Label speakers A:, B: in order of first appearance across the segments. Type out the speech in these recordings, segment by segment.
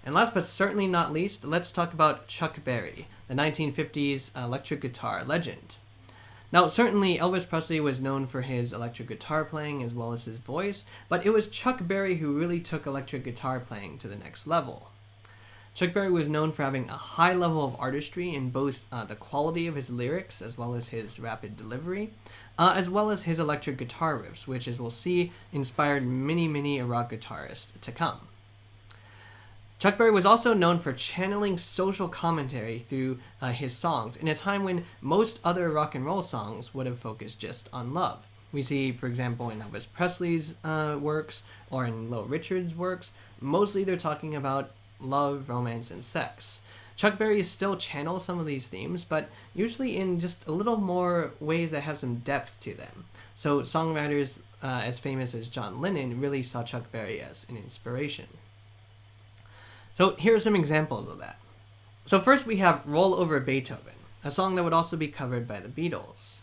A: And last but certainly not least, let's talk about Chuck Berry, the 1950s electric guitar legend. Now, certainly Elvis Presley was known for his electric guitar playing as well as his voice, but it was Chuck Berry who really took electric guitar playing to the next level. Chuck Berry was known for having a high level of artistry in both the quality of his lyrics as well as his rapid delivery, as well as his electric guitar riffs, which, as we'll see, inspired many rock guitarists to come. Chuck Berry was also known for channeling social commentary through his songs in a time when most other rock and roll songs would have focused just on love. We see, for example, in Elvis Presley's works or in Little Richard's works, mostly they're talking about love, romance, and sex. Chuck Berry still channels some of these themes, but usually in just a little more ways that have some depth to them. So songwriters as famous as John Lennon really saw Chuck Berry as an inspiration. So here are some examples of that. So first we have Roll Over Beethoven, a song that would also be covered by the Beatles.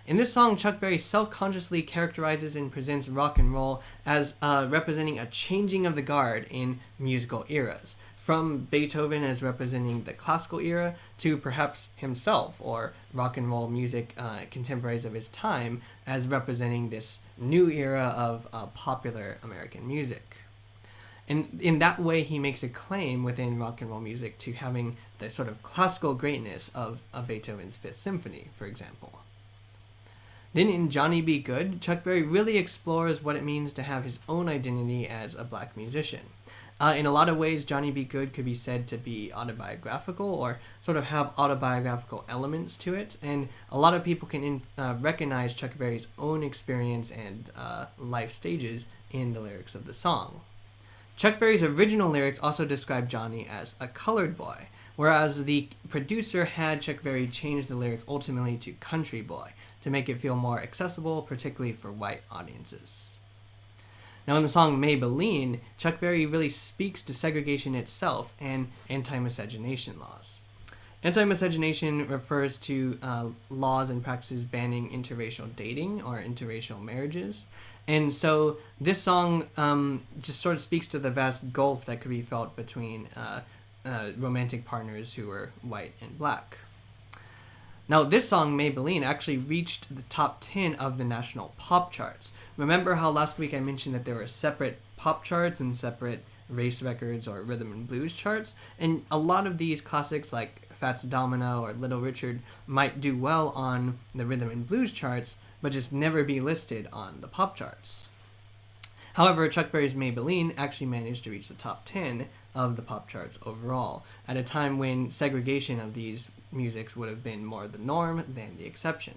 A: In this song, Chuck Berry self-consciously characterizes and presents rock and roll as representing a changing of the guard in musical eras, from Beethoven as representing the classical era to perhaps himself or rock and roll music contemporaries of his time as representing this new era of popular American music. And in that way, he makes a claim within rock and roll music to having the sort of classical greatness of Beethoven's Fifth Symphony, for example. Then in Johnny B. Goode, Chuck Berry really explores what it means to have his own identity as a black musician. In a lot of ways, Johnny B. Goode could be said to be autobiographical or sort of have autobiographical elements to it, and a lot of people can recognize Chuck Berry's own experience and life stages in the lyrics of the song. Chuck Berry's original lyrics also describe Johnny as a colored boy, whereas the producer had Chuck Berry change the lyrics ultimately to country boy to make it feel more accessible, particularly for white audiences. Now in the song Maybelline, Chuck Berry really speaks to segregation itself and anti-miscegenation laws. Anti-miscegenation refers to laws and practices banning interracial dating or interracial marriages. And so this song just sort of speaks to the vast gulf that could be felt between romantic partners who are white and black. Now, this song, Maybelline, actually reached the top 10 of the national pop charts. Remember how last week I mentioned that there were separate pop charts and separate race records or rhythm and blues charts? And a lot of these classics like Fats Domino or Little Richard might do well on the rhythm and blues charts, but just never be listed on the pop charts. However, Chuck Berry's Maybelline actually managed to reach the top 10 of the pop charts overall, at a time when segregation of these musics would have been more the norm than the exception.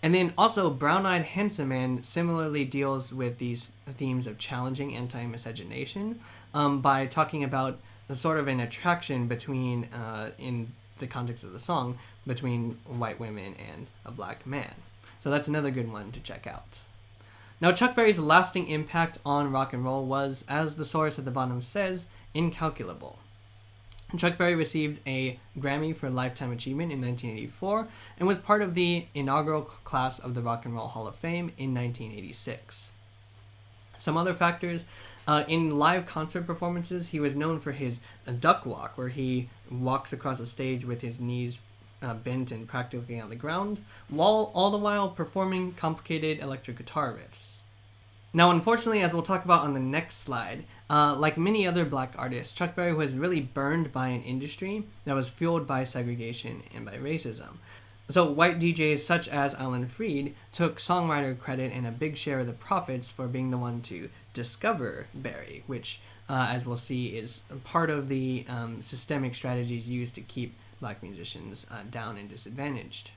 A: And then also, Brown Eyed Handsome Man similarly deals with these themes of challenging anti-miscegenation by talking about a sort of an attraction between, in the context of the song, between white women and a black man. So that's another good one to check out. Now, Chuck Berry's lasting impact on rock and roll was, as the source at the bottom says, incalculable. Chuck Berry received a Grammy for Lifetime Achievement in 1984 and was part of the inaugural class of the Rock and Roll Hall of Fame in 1986. Some other factors, in live concert performances, he was known for his duck walk, where he walks across a stage with his knees bent and practically on the ground, while all the while performing complicated electric guitar riffs. Now, unfortunately, as we'll talk about on the next slide, like many other black artists, Chuck Berry was really burned by an industry that was fueled by segregation and by racism. So white DJs such as Alan Freed took songwriter credit and a big share of the profits for being the one to discover Berry, which, as we'll see, is part of the systemic strategies used to keep black musicians down and disadvantaged.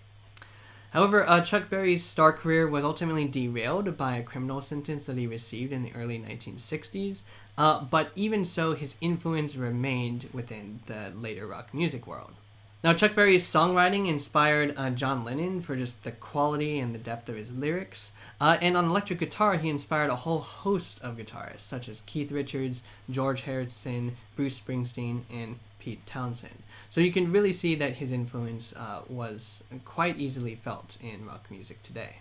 A: However, Chuck Berry's star career was ultimately derailed by a criminal sentence that he received in the early 1960s, but even so, his influence remained within the later rock music world. Now, Chuck Berry's songwriting inspired John Lennon for just the quality and the depth of his lyrics, and on electric guitar, he inspired a whole host of guitarists, such as Keith Richards, George Harrison, Bruce Springsteen, and Pete Townsend. So you can really see that his influence was quite easily felt in rock music today.